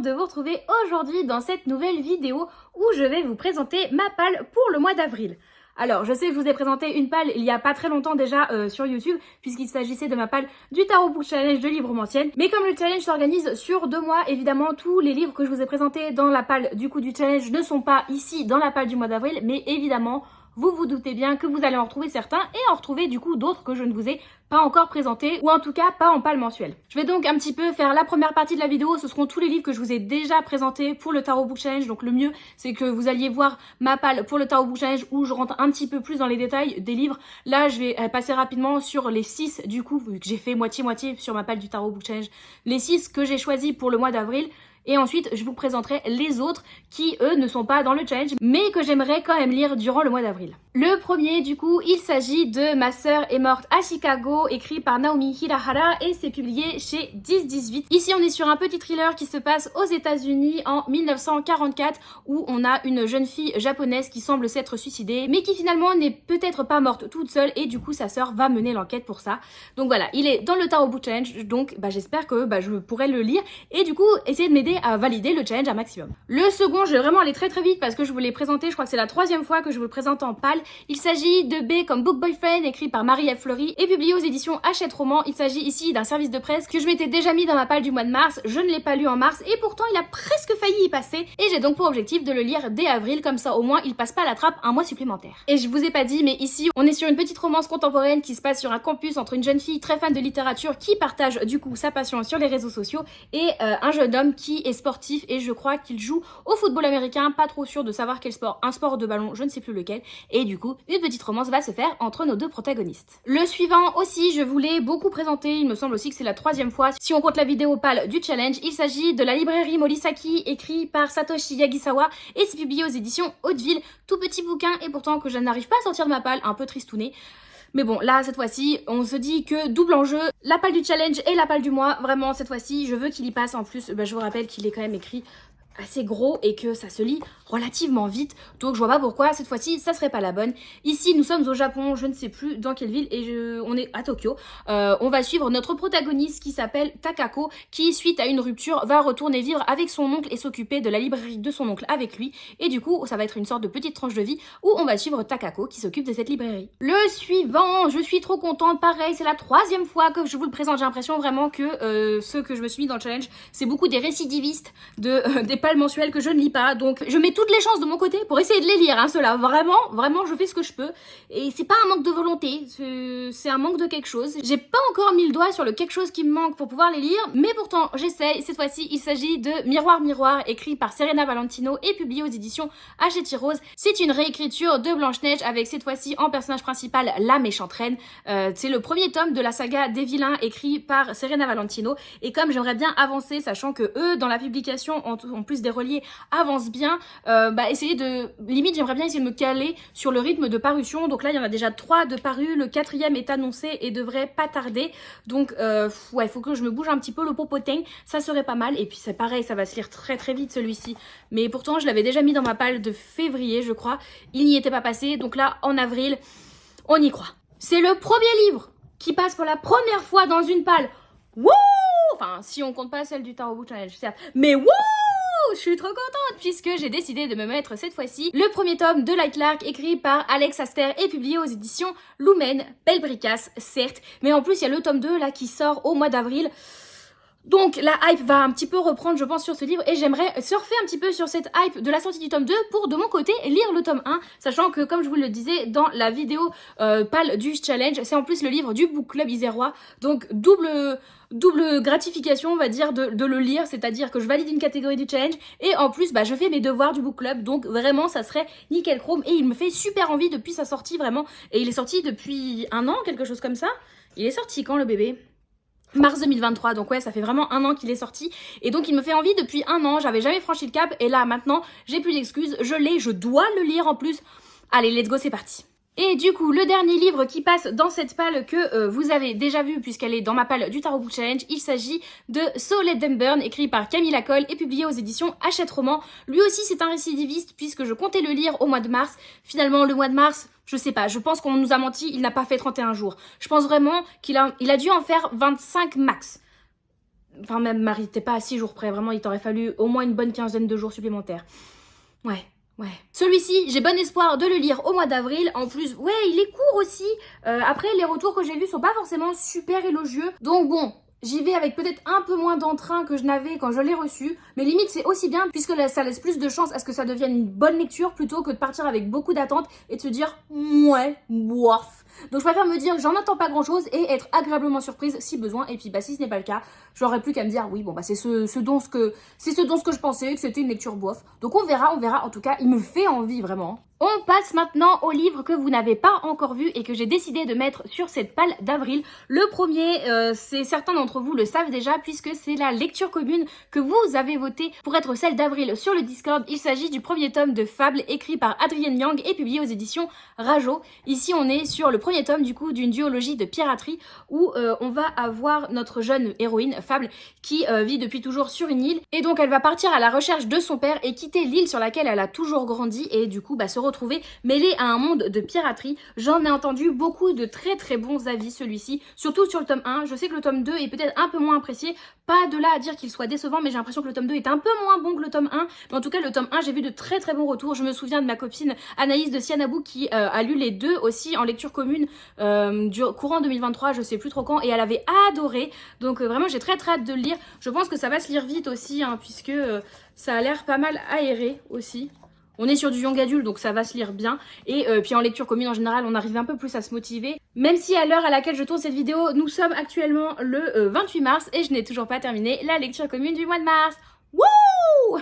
de vous retrouver aujourd'hui dans cette nouvelle vidéo où je vais vous présenter ma palle pour le mois d'avril. Alors, je sais que je vous ai présenté une palle il y a pas très longtemps déjà sur YouTube, puisqu'il s'agissait de ma palle du Tarot Book Challenge de Librementienne. Mais comme le challenge s'organise sur 2 mois, évidemment, tous les livres que je vous ai présentés dans la palle du challenge ne sont pas ici dans la palle du mois d'avril, mais évidemment, vous vous doutez bien que vous allez en retrouver certains et en retrouver du coup d'autres que je ne vous ai pas encore présentés, ou en tout cas pas en palle mensuelle. Je vais donc un petit peu faire la première partie de la vidéo, ce seront tous les livres que je vous ai déjà présentés pour le Tarot Book Challenge, donc le mieux c'est que vous alliez voir ma palle pour le Tarot Book Challenge où je rentre un petit peu plus dans les détails des livres. Là je vais passer rapidement sur les 6 du coup, vu que j'ai fait moitié-moitié sur ma palle du Tarot Book Challenge, les 6 que j'ai choisis pour le mois d'avril. Et ensuite, je vous présenterai les autres qui, eux, ne sont pas dans le challenge, mais que j'aimerais quand même lire durant le mois d'avril. Le premier, du coup, il s'agit de Ma sœur est morte à Chicago, écrit par Naomi Hirahara, et c'est publié chez 10-18. Ici, on est sur un petit thriller qui se passe aux États-Unis en 1944, où on a une jeune fille japonaise qui semble s'être suicidée, mais qui finalement n'est peut-être pas morte toute seule, et du coup, sa sœur va mener l'enquête pour ça. Donc voilà, il est dans le Tarot Book Challenge, donc j'espère que je pourrai le lire, et du coup, essayer de m'aider à valider le challenge à maximum. Le second, je vais vraiment aller très vite parce que je vous l'ai présenté, je crois que c'est la 3e fois que je vous le présente en palle. Il s'agit de B comme Book Boyfriend, écrit par Marie-Ève Fleury et publié aux éditions Hachette Roman. Il s'agit ici d'un service de presse que je m'étais déjà mis dans ma palle du mois de mars. Je ne l'ai pas lu en mars et pourtant il a presque failli y passer, et j'ai donc pour objectif de le lire dès avril, comme ça au moins il passe pas à la trappe un mois supplémentaire. Et je vous ai pas dit, mais ici on est sur une petite romance contemporaine qui se passe sur un campus entre une jeune fille très fan de littérature qui partage du coup sa passion sur les réseaux sociaux et un jeune homme qui est sportif, et je crois qu'il joue au football américain, pas trop sûr de savoir quel sport, un sport de ballon, je ne sais plus lequel, et du coup une petite romance va se faire entre nos 2 protagonistes. Le suivant aussi, je vous l'ai beaucoup présenté, il me semble aussi que c'est la 3e fois si on compte la vidéo pâle du challenge. Il s'agit de La librairie Morisaki, écrit par Satoshi Yagisawa, et c'est publié aux éditions Hauteville. Tout petit bouquin, et pourtant que je n'arrive pas à sortir de ma palle, un peu tristouné. Mais bon, là, cette fois-ci, on se dit que double enjeu, la palle du challenge et la palle du mois. Vraiment, cette fois-ci, je veux qu'il y passe. En plus, je vous rappelle qu'il est quand même écrit assez gros et que ça se lit relativement vite, donc je vois pas pourquoi cette fois-ci ça serait pas la bonne. Ici nous sommes au Japon, je ne sais plus dans quelle ville, et on est à Tokyo. On va suivre notre protagoniste qui s'appelle Takako, qui suite à une rupture va retourner vivre avec son oncle et s'occuper de la librairie de son oncle avec lui, et du coup ça va être une sorte de petite tranche de vie où on va suivre Takako qui s'occupe de cette librairie. Le suivant, je suis trop contente, pareil c'est la 3e fois que je vous le présente. J'ai l'impression vraiment que ceux que je me suis mis dans le challenge c'est beaucoup des récidivistes des palles mensuelles que je ne lis pas, donc je mets toutes les chances de mon côté pour essayer de les lire, hein, ceux-là, vraiment je fais ce que je peux, et c'est pas un manque de volonté, c'est un manque de quelque chose. J'ai pas encore mis le doigt sur le quelque chose qui me manque pour pouvoir les lire, mais pourtant j'essaye. Cette fois-ci il s'agit de Miroir Miroir, écrit par Serena Valentino et publié aux éditions Hachette Rose. C'est une réécriture de Blanche-Neige avec cette fois-ci en personnage principal la méchante reine. C'est le premier tome de la saga des vilains écrit par Serena Valentino, et comme j'aimerais bien avancer, sachant que eux dans la publication en plus des reliés avancent bien, essayer de... Limite j'aimerais bien essayer de me caler sur le rythme de parution. Donc là il y en a déjà 3 de parus, le 4e est annoncé et devrait pas tarder. Donc ouais, faut que je me bouge un petit peu le popotin, ça serait pas mal. Et puis c'est pareil, ça va se lire très vite celui-ci. Mais pourtant je l'avais déjà mis dans ma palle de février je crois, il n'y était pas passé. Donc là en avril, on y croit. C'est le premier livre qui passe pour la première fois dans une palle. Wouh! Enfin si on compte pas celle du Tarot Book Challenge certes, mais wouh! Je suis trop contente puisque j'ai décidé de me mettre cette fois-ci le premier tome de Light Lark écrit par Alex Aster et publié aux éditions Lumen. Belle bricasse certes, mais en plus il y a le tome 2 là qui sort au mois d'avril. Donc la hype va un petit peu reprendre je pense sur ce livre, et j'aimerais surfer un petit peu sur cette hype de la sortie du tome 2 pour de mon côté lire le tome 1, sachant que comme je vous le disais dans la vidéo pâle du challenge, c'est en plus le livre du book club isérois, donc double gratification on va dire de le lire, c'est-à-dire que je valide une catégorie du challenge et en plus je fais mes devoirs du book club, donc vraiment ça serait nickel chrome, et il me fait super envie depuis sa sortie vraiment, et il est sorti depuis 1 an, quelque chose comme ça. Il est sorti quand le bébé? Mars 2023, donc ouais ça fait vraiment 1 an qu'il est sorti, et donc il me fait envie depuis 1 an, j'avais jamais franchi le cap, et là maintenant j'ai plus d'excuses, je l'ai, je dois le lire en plus. Allez let's go, c'est parti. Et du coup, le dernier livre qui passe dans cette palle que vous avez déjà vu puisqu'elle est dans ma palle du Tarot Book Challenge, il s'agit de So Let Them Burn, écrit par Camille Lacolle et publié aux éditions Hachette Roman. Lui aussi c'est un récidiviste puisque je comptais le lire au mois de mars. Finalement le mois de mars, je sais pas, je pense qu'on nous a menti, il n'a pas fait 31 jours. Je pense vraiment qu'il a dû en faire 25 max. Enfin même Marie, t'es pas à 6 jours près, vraiment il t'aurait fallu au moins une bonne quinzaine de jours supplémentaires. Ouais. Ouais. Celui-ci, j'ai bon espoir de le lire au mois d'avril. En plus, ouais, il est court aussi. Après, les retours que j'ai lus sont pas forcément super élogieux. Donc bon, j'y vais avec peut-être un peu moins d'entrain que je n'avais quand je l'ai reçu. Mais limite, c'est aussi bien puisque là, ça laisse plus de chance à ce que ça devienne une bonne lecture plutôt que de partir avec beaucoup d'attentes et de se dire ouais, bof. Donc je préfère me dire j'en attends pas grand chose et être agréablement surprise si besoin. Et puis bah si ce n'est pas le cas, j'aurais plus qu'à me dire oui bon bah c'est ce dont ce que je pensais, que c'était une lecture bof. Donc on verra. En tout cas, il me fait envie vraiment. On passe maintenant au livre que vous n'avez pas encore vu et que j'ai décidé de mettre sur cette palle d'avril. Le premier, c'est certains d'entre vous le savent déjà puisque c'est la lecture commune que vous avez votée pour être celle d'avril sur le Discord. Il s'agit du premier tome de Fable écrit par Adrienne Yang et publié aux éditions Rajo. Ici on est sur le premier tome du coup d'une duologie de piraterie où on va avoir notre jeune héroïne Fable qui vit depuis toujours sur une île et donc elle va partir à la recherche de son père et quitter l'île sur laquelle elle a toujours grandi et du coup se retrouver mêlée à un monde de piraterie. J'en ai entendu beaucoup de très bons avis celui-ci, surtout sur le tome 1. Je sais que le tome 2 est peut-être un peu moins apprécié, pas de là à dire qu'il soit décevant, mais j'ai l'impression que le tome 2 est un peu moins bon que le tome 1. Mais en tout cas le tome 1 j'ai vu de très bons retours. Je me souviens de ma copine Anaïs de Sianabou qui a lu les deux aussi en lecture commune du courant 2023, je sais plus trop quand, et elle avait adoré. Donc vraiment j'ai très hâte de le lire. Je pense que ça va se lire vite aussi hein, puisque ça a l'air pas mal aéré aussi. On est sur du young adulte donc ça va se lire bien et puis en lecture commune en général on arrive un peu plus à se motiver. Même si à l'heure à laquelle je tourne cette vidéo nous sommes actuellement le 28 mars et je n'ai toujours pas terminé la lecture commune du mois de mars. Wouh!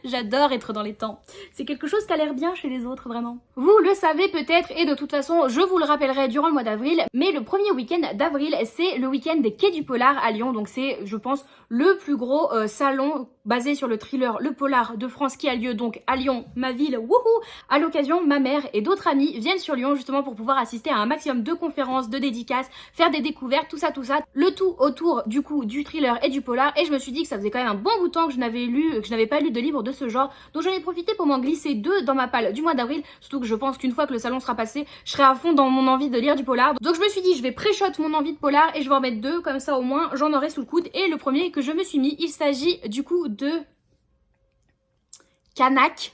J'adore être dans les temps. C'est quelque chose qui a l'air bien chez les autres, vraiment. Vous le savez peut-être, et de toute façon, je vous le rappellerai durant le mois d'avril, mais le premier week-end d'avril, c'est le week-end des Quais du Polar à Lyon. Donc c'est, je pense, le plus gros salon basé sur le thriller Le Polar de France qui a lieu donc à Lyon, ma ville, wouhou! À l'occasion, ma mère et d'autres amis viennent sur Lyon justement pour pouvoir assister à un maximum de conférences, de dédicaces, faire des découvertes, tout ça. Le tout autour du coup du thriller et du polar. Et je me suis dit que ça faisait quand même un bon bout de temps que je n'avais pas lu de livre de ce genre. Donc j'en ai profité pour m'en glisser 2 dans ma palle du mois d'avril. Surtout que je pense qu'une fois que le salon sera passé, je serai à fond dans mon envie de lire du polar. Donc je me suis dit je vais pré-shot mon envie de polar et je vais en mettre 2 comme ça au moins j'en aurai sous le coude. Et le premier que je me suis mis, il s'agit du coup de Kanak,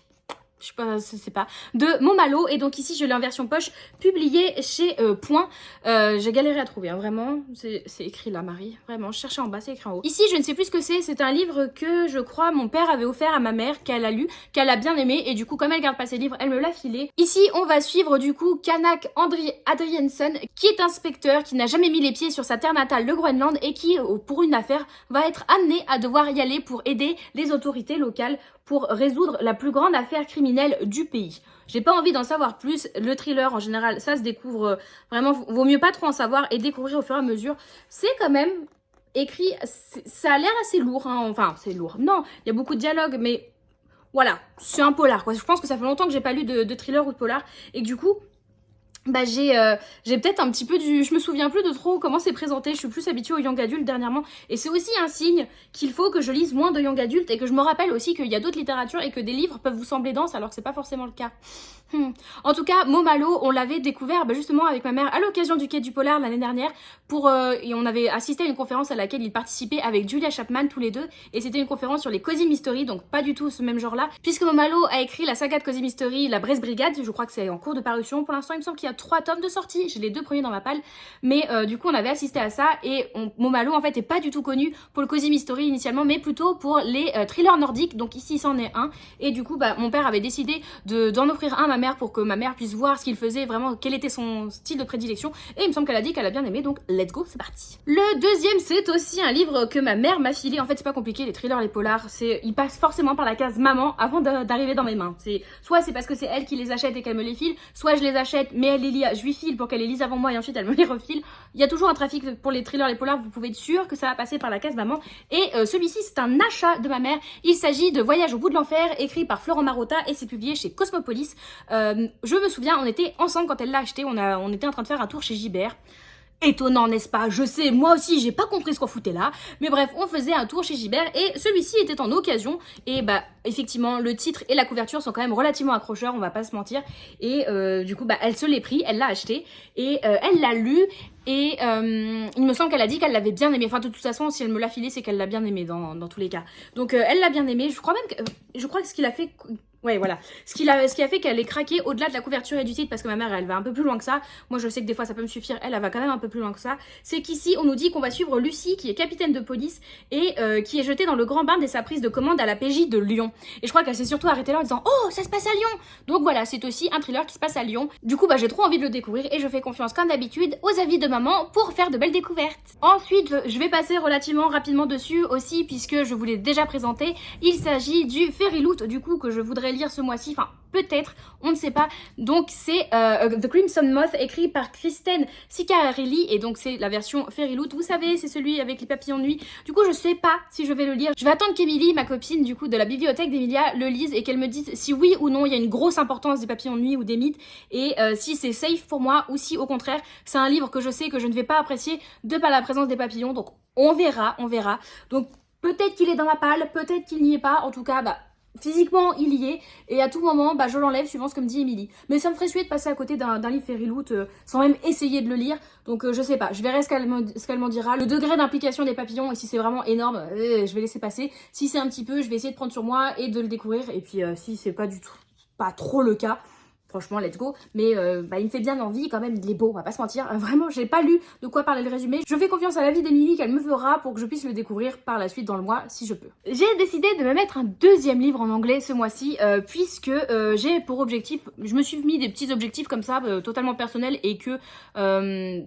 je sais pas, de Momalo. Et donc ici je l'ai en version poche, publié chez Point. J'ai galéré à trouver, hein, vraiment. C'est écrit là, Marie. Vraiment, je cherchais en bas, c'est écrit en haut. Ici, je ne sais plus ce que c'est. C'est un livre que je crois mon père avait offert à ma mère, qu'elle a lu, qu'elle a bien aimé. Et du coup, comme elle garde pas ses livres, elle me l'a filé. Ici, on va suivre du coup Kanak Adriensen, qui est inspecteur, qui n'a jamais mis les pieds sur sa terre natale, le Groenland, et qui, pour une affaire, va être amené à devoir y aller pour aider les autorités locales pour résoudre la plus grande affaire criminelle du pays. J'ai pas envie d'en savoir plus. Le thriller, en général, ça se découvre vraiment. Vaut mieux pas trop en savoir et découvrir au fur et à mesure. C'est quand même écrit. Ça a l'air assez lourd. Hein. Enfin, c'est lourd. Non, il y a beaucoup de dialogues, mais voilà. C'est un polar, quoi. Je pense que ça fait longtemps que j'ai pas lu de thriller ou de polar. Et que du coup, bah j'ai peut-être un petit peu je me souviens plus de trop comment c'est présenté, je suis plus habituée au young adulte dernièrement et c'est aussi un signe qu'il faut que je lise moins de young adulte et que je me rappelle aussi qu'il y a d'autres littératures et que des livres peuvent vous sembler denses alors que c'est pas forcément le cas. En tout cas, Momalo, on l'avait découvert justement avec ma mère à l'occasion du Quai du Polar l'année dernière et on avait assisté à une conférence à laquelle il participait avec Julia Chapman tous les deux et c'était une conférence sur les Cozy Mystery, donc pas du tout ce même genre là, puisque Momalo a écrit la saga de Cozy Mystery, la Brest Brigade, je crois que c'est en cours de parution pour l'instant, il me semble qu'il y a 3 tomes de sortie, j'ai les 2 premiers dans ma palle, mais du coup on avait assisté à ça et Momalo en fait est pas du tout connu pour le Cozy Mystery initialement, mais plutôt pour les thrillers nordiques, donc ici c'en est un, et du coup bah, mon père avait décidé d'en offrir un à ma mère pour que ma mère puisse voir ce qu'il faisait, vraiment quel était son style de prédilection, et il me semble qu'elle a dit qu'elle a bien aimé, donc let's go, c'est parti. Le deuxième, c'est aussi un livre que ma mère m'a filé. En fait c'est pas compliqué, les thrillers, les polars, ils passent forcément par la case maman avant d'arriver dans mes mains. Soit c'est parce que c'est elle qui les achète et qu'elle me les file, soit je les achète mais elle les lit, je lui file pour qu'elle les lise avant moi et ensuite elle me les refile. Il y a toujours un trafic pour les thrillers, les polars, vous pouvez être sûr que ça va passer par la case maman. Et celui-ci c'est un achat de ma mère, il s'agit de Voyage au bout de l'enfer, écrit par Florent Marotta et c'est publié chez Cosmopolis. Je me souviens, on était ensemble quand elle l'a acheté, on était en train de faire un tour chez Gibert. Étonnant, n'est-ce pas? Je sais, moi aussi, j'ai pas compris ce qu'on foutait là. Mais bref, on faisait un tour chez Gibert et celui-ci était en occasion. Et bah, effectivement, le titre et la couverture sont quand même relativement accrocheurs, on va pas se mentir. Et du coup, bah, elle se l'est pris, elle l'a acheté et elle l'a lu. Et il me semble qu'elle a dit qu'elle l'avait bien aimé. Enfin, de toute façon, si elle me l'a filé, c'est qu'elle l'a bien aimé dans tous les cas. Donc, elle l'a bien aimé. Je crois même que... Je crois que ce qu'il a fait... Ouais, voilà. Ce qui a fait qu'elle ait craqué au-delà de la couverture et du titre, parce que ma mère, elle va un peu plus loin que ça. Moi, je sais que des fois, ça peut me suffire. Elle va quand même un peu plus loin que ça. C'est qu'ici, on nous dit qu'on va suivre Lucie, qui est capitaine de police et qui est jetée dans le grand bain dès sa prise de commande à la PJ de Lyon. Et je crois qu'elle s'est surtout arrêtée là en disant « Oh, ça se passe à Lyon !» Donc voilà, c'est aussi un thriller qui se passe à Lyon. Du coup, j'ai trop envie de le découvrir et je fais confiance, comme d'habitude, aux avis de maman pour faire de belles découvertes. Ensuite, je vais passer relativement rapidement dessus aussi, puisque je vous l'ai déjà présenté. Il s'agit du Fairy Loot, du coup, que je voudrais lire ce mois-ci. Enfin, peut-être, on ne sait pas. Donc c'est The Crimson Moth, écrit par Kristen Ciccarelli, et donc c'est la version Fairy Loot. Vous savez, c'est celui avec les papillons de nuit. Du coup, je sais pas si je vais le lire. Je vais attendre qu'Emilie, ma copine du coup de la bibliothèque d'Emilia, le lise et qu'elle me dise si oui ou non il y a une grosse importance des papillons de nuit ou des mythes, et si c'est safe pour moi ou si au contraire c'est un livre que je sais que je ne vais pas apprécier de par la présence des papillons. Donc on verra, on verra. Donc peut-être qu'il est dans ma palle, peut-être qu'il n'y est pas. En tout cas, physiquement, il y est, et à tout moment, je l'enlève suivant ce que me dit Émilie. Mais ça me ferait suer de passer à côté d'un livre Fairy Loot sans même essayer de le lire. Donc je sais pas, je verrai ce qu'elle m'en dira. Le degré d'implication des papillons, et si c'est vraiment énorme, je vais laisser passer. Si c'est un petit peu, je vais essayer de prendre sur moi et de le découvrir. Et puis si c'est pas du tout, pas trop le cas, franchement, let's go. Mais il me fait bien envie quand même, il est beau, on va pas se mentir. Vraiment, j'ai pas lu de quoi parler le résumé. Je fais confiance à l'avis d'Emilie qu'elle me fera pour que je puisse le découvrir par la suite dans le mois, si je peux. J'ai décidé de me mettre un deuxième livre en anglais ce mois-ci, puisque j'ai pour objectif, je me suis mis des petits objectifs comme ça, totalement personnels, et que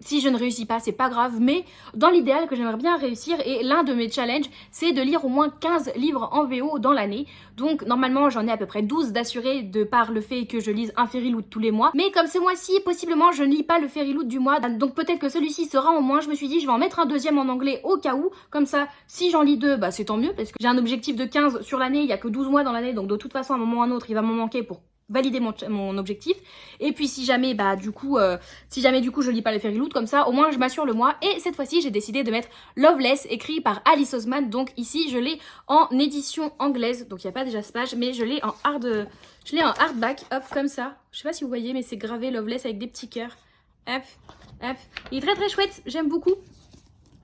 si je ne réussis pas, c'est pas grave, mais dans l'idéal que j'aimerais bien réussir, et l'un de mes challenges, c'est de lire au moins 15 livres en VO dans l'année. Donc normalement, j'en ai à peu près 12 d'assurés de par le fait que je lise un Fairy Loot tous les mois. Mais comme ce mois-ci, possiblement, je ne lis pas le Fairy Loot du mois. Donc peut-être que celui-ci sera en moins. Je me suis dit, je vais en mettre un deuxième en anglais au cas où. Comme ça, si j'en lis deux, c'est tant mieux. Parce que j'ai un objectif de 15 sur l'année. Il n'y a que 12 mois dans l'année. Donc de toute façon, à un moment ou à un autre, il va m'en manquer pour valider mon objectif. Et puis si jamais du coup je lis pas le Fairy Loot, comme ça au moins je m'assure le mois. Et cette fois-ci j'ai décidé de mettre Loveless, écrit par Alice Oseman. Donc ici je l'ai en édition anglaise, donc il n'y a pas déjà ce page, mais je l'ai en hardback, hop, comme ça. Je sais pas si vous voyez, mais c'est gravé Loveless avec des petits cœurs. Hop, hop. Il est très très chouette, j'aime beaucoup.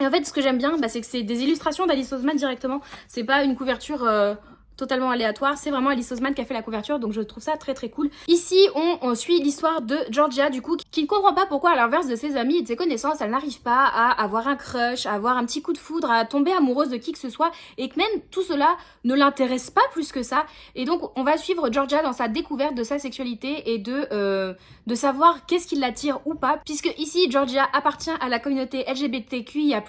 Et en fait ce que j'aime bien, c'est que c'est des illustrations d'Alice Oseman directement. C'est pas une couverture totalement aléatoire, c'est vraiment Alice Oseman qui a fait la couverture, donc je trouve ça très très cool. Ici, on suit l'histoire de Georgia, du coup, qui ne comprend pas pourquoi, à l'inverse de ses amis et de ses connaissances, elle n'arrive pas à avoir un crush, à avoir un petit coup de foudre, à tomber amoureuse de qui que ce soit, et que même tout cela ne l'intéresse pas plus que ça. Et donc, on va suivre Georgia dans sa découverte de sa sexualité et de savoir qu'est-ce qui l'attire ou pas, puisque ici, Georgia appartient à la communauté LGBTQIA+,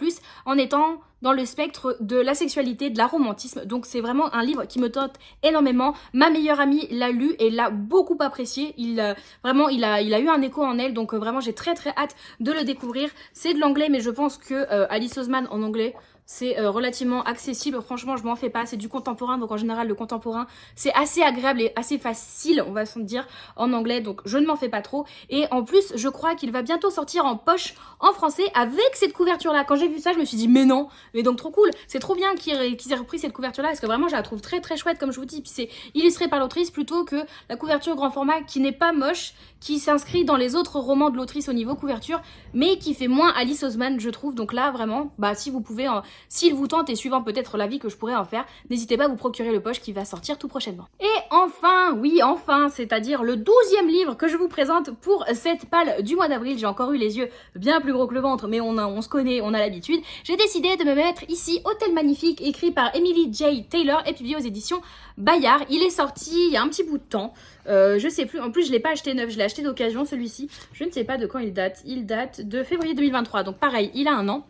en étant dans le spectre de la sexualité, de la romantisme. Donc c'est vraiment un livre qui me tente énormément. Ma meilleure amie l'a lu et l'a beaucoup apprécié. Vraiment, il a eu un écho en elle, donc vraiment j'ai très très hâte de le découvrir. C'est de l'anglais, mais je pense que Alice Oseman en anglais, c'est relativement accessible. Franchement, je m'en fais pas. C'est du contemporain, donc en général, le contemporain, c'est assez agréable et assez facile, on va se dire, en anglais. Donc je ne m'en fais pas trop. Et en plus, je crois qu'il va bientôt sortir en poche en français avec cette couverture-là. Quand j'ai vu ça, je me suis dit, mais non. Mais donc trop cool. C'est trop bien qu'ils aient repris cette couverture-là, parce que vraiment, je la trouve très très chouette, comme je vous dis. Puis c'est illustré par l'autrice plutôt que la couverture grand format qui n'est pas moche, qui s'inscrit dans les autres romans de l'autrice au niveau couverture, mais qui fait moins Alice Oseman, je trouve. Donc là, vraiment, si vous pouvez... S'il vous tente et suivant peut-être l'avis que je pourrais en faire, n'hésitez pas à vous procurer le poche qui va sortir tout prochainement. Et enfin, oui enfin, c'est-à-dire le 12e livre que je vous présente pour cette palle du mois d'avril. J'ai encore eu les yeux bien plus gros que le ventre, mais on se connaît, on a l'habitude. J'ai décidé de me mettre ici Hôtel Magnifique, écrit par Emily J. Taylor et publié aux éditions Bayard. Il est sorti il y a un petit bout de temps. Je sais plus, en plus je l'ai pas acheté neuf, je l'ai acheté d'occasion celui-ci. Je ne sais pas de quand il date. Il date de février 2023, donc pareil, il a un an.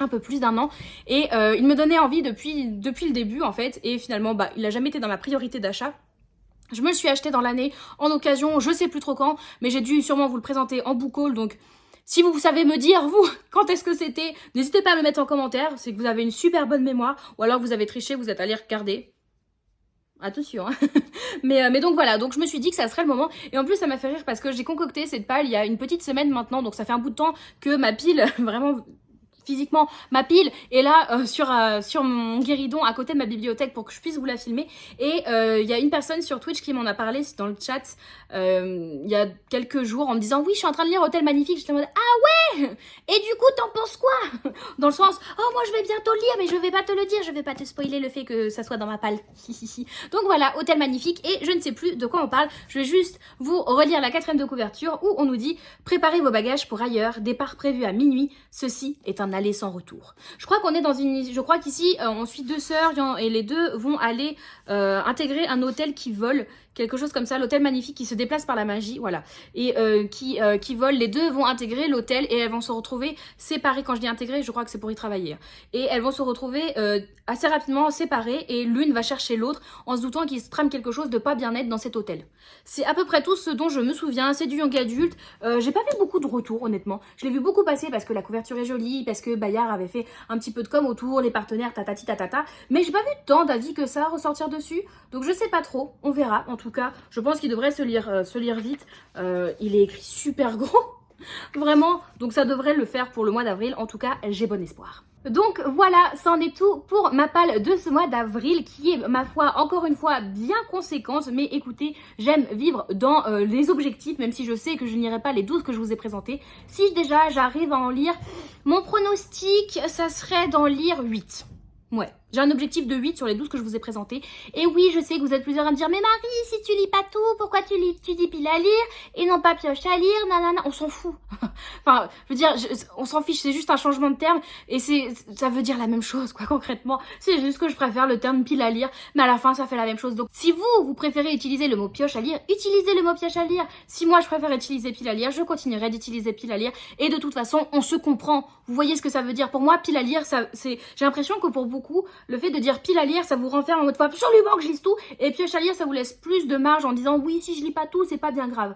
Un peu plus d'un an, et il me donnait envie depuis le début en fait, et finalement il a jamais été dans ma priorité d'achat. Je me le suis acheté dans l'année en occasion, je sais plus trop quand, mais j'ai dû sûrement vous le présenter en book haul, donc si vous savez me dire vous quand est-ce que c'était, n'hésitez pas à me mettre en commentaire. C'est que vous avez une super bonne mémoire, ou alors vous avez triché, vous êtes allé regarder. Attention hein. mais donc voilà, donc je me suis dit que ça serait le moment, et en plus ça m'a fait rire parce que j'ai concocté cette palle il y a une petite semaine maintenant, donc ça fait un bout de temps que ma pile vraiment physiquement ma pile est là sur mon guéridon à côté de ma bibliothèque pour que je puisse vous la filmer. Et il y a une personne sur Twitch qui m'en a parlé dans le chat il y a quelques jours en me disant oui, je suis en train de lire Hôtel Magnifique. J'étais en mode ah ouais, et du coup t'en penses quoi? Dans le sens oh moi je vais bientôt le lire mais je vais pas te le dire, je vais pas te spoiler le fait que ça soit dans ma palle. Donc voilà, Hôtel Magnifique, et je ne sais plus de quoi on parle. Je vais juste vous relire la 4e de couverture où on nous dit préparez vos bagages pour ailleurs, départ prévu à minuit, ceci est un aller sans retour. Je crois qu'on est dans une, je crois qu'ici on suit 2 sœurs et les 2 vont aller intégrer un hôtel qui vole, quelque chose comme ça, l'Hôtel Magnifique qui se déplace par la magie, voilà, et qui vole. Les 2 vont intégrer l'hôtel et elles vont se retrouver séparées. Quand je dis intégrer, je crois que c'est pour y travailler. Et elles vont se retrouver assez rapidement séparées, et l'une va chercher l'autre en se doutant qu'il se trame quelque chose de pas bien-être dans cet hôtel. C'est à peu près tout ce dont je me souviens. C'est du young adulte. J'ai pas vu beaucoup de retours, honnêtement. Je l'ai vu beaucoup passer parce que la couverture est jolie, parce que Bayard avait fait un petit peu de com autour, les partenaires, tatati tatata. Mais j'ai pas vu tant d'avis que ça ressortir dessus. Donc je sais pas trop. On verra. En tout cas, je pense qu'il devrait se lire vite. Il est écrit super grand. Vraiment. Donc ça devrait le faire pour le mois d'avril. En tout cas, j'ai bon espoir. Donc voilà, c'en est tout pour ma palle de ce mois d'avril qui est, ma foi, encore une fois, bien conséquente. Mais écoutez, j'aime vivre dans les objectifs, même si je sais que je n'irai pas les 12 que je vous ai présentés. Si déjà j'arrive à en lire, mon pronostic, ça serait d'en lire 8. Ouais, j'ai un objectif de 8 sur les 12 que je vous ai présentés. Et oui, je sais que vous êtes plusieurs à me dire « Mais Marie, si tu lis pas tout, pourquoi tu dis pile à lire et non pas pioche à lire, nanana ?» On s'en fout. Enfin, je veux dire, on s'en fiche, c'est juste un changement de terme. Et ça veut dire la même chose, quoi, concrètement. C'est juste que je préfère le terme pile à lire, mais à la fin, ça fait la même chose. Donc, si vous préférez utiliser le mot pioche à lire, utilisez le mot pioche à lire. Si moi, je préfère utiliser pile à lire, je continuerai d'utiliser pile à lire. Et de toute façon, on se comprend. Vous voyez ce que ça veut dire. Pour moi, pile à lire, j'ai l'impression que pour beaucoup, le fait de dire pile à lire, ça vous renferme en mode « Faut absolument que je lise tout ». Et pioche à lire, ça vous laisse plus de marge en disant « Oui, si je lis pas tout, c'est pas bien grave ».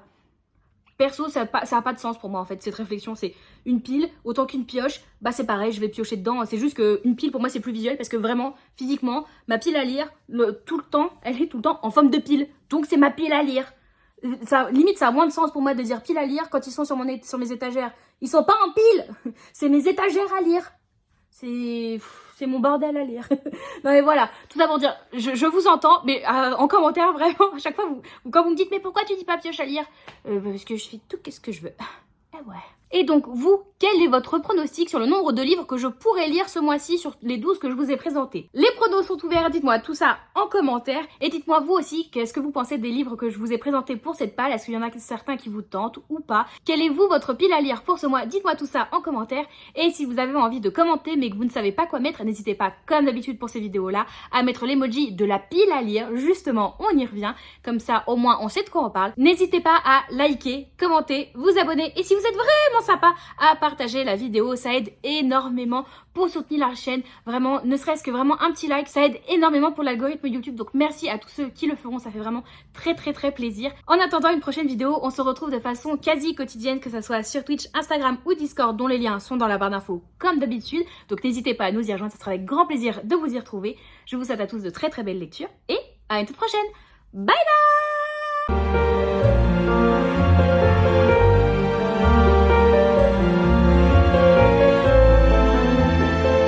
Perso, ça a pas de sens pour moi en fait, cette réflexion. C'est une pile, autant qu'une pioche, bah c'est pareil, je vais piocher dedans. C'est juste qu'une pile pour moi c'est plus visuel parce que vraiment, physiquement, ma pile à lire, tout le temps, elle est tout le temps en forme de pile. Donc c'est ma pile à lire. Limite, ça a moins de sens pour moi de dire pile à lire quand ils sont sur mes étagères. Ils sont pas en pile, c'est mes étagères à lire. C'est mon bordel à lire. Non mais voilà, tout ça pour dire, je vous entends, mais en commentaire, vraiment, à chaque fois, quand vous me dites « Mais pourquoi tu dis pas pioche à lire ?» Parce que je fais tout qu'est-ce que je veux. Eh ouais. Et donc, vous, quel est votre pronostic sur le nombre de livres que je pourrais lire ce mois-ci sur les 12 que je vous ai présentés? Les pronos sont ouverts, dites-moi tout ça en commentaire. Et dites-moi vous aussi, qu'est-ce que vous pensez des livres que je vous ai présentés pour cette palle? Est-ce qu'il y en a certains qui vous tentent ou pas? Quelle est vous, votre pile à lire pour ce mois? Dites-moi tout ça en commentaire. Et si vous avez envie de commenter mais que vous ne savez pas quoi mettre, n'hésitez pas, comme d'habitude pour ces vidéos-là, à mettre l'emoji de la pile à lire. Justement, on y revient. Comme ça, au moins, on sait de quoi on parle. N'hésitez pas à liker, commenter, vous abonner. Et si vous êtes vraiment sympa, à partager la vidéo, ça aide énormément pour soutenir la chaîne, vraiment, ne serait-ce que vraiment un petit like, ça aide énormément pour l'algorithme YouTube, donc merci à tous ceux qui le feront, ça fait vraiment très très très plaisir. En attendant une prochaine vidéo, on se retrouve de façon quasi quotidienne, que ce soit sur Twitch, Instagram ou Discord, dont les liens sont dans la barre d'infos comme d'habitude, donc n'hésitez pas à nous y rejoindre, ça sera avec grand plaisir de vous y retrouver. Je vous souhaite à tous de très très belles lectures et à une toute prochaine. Bye bye.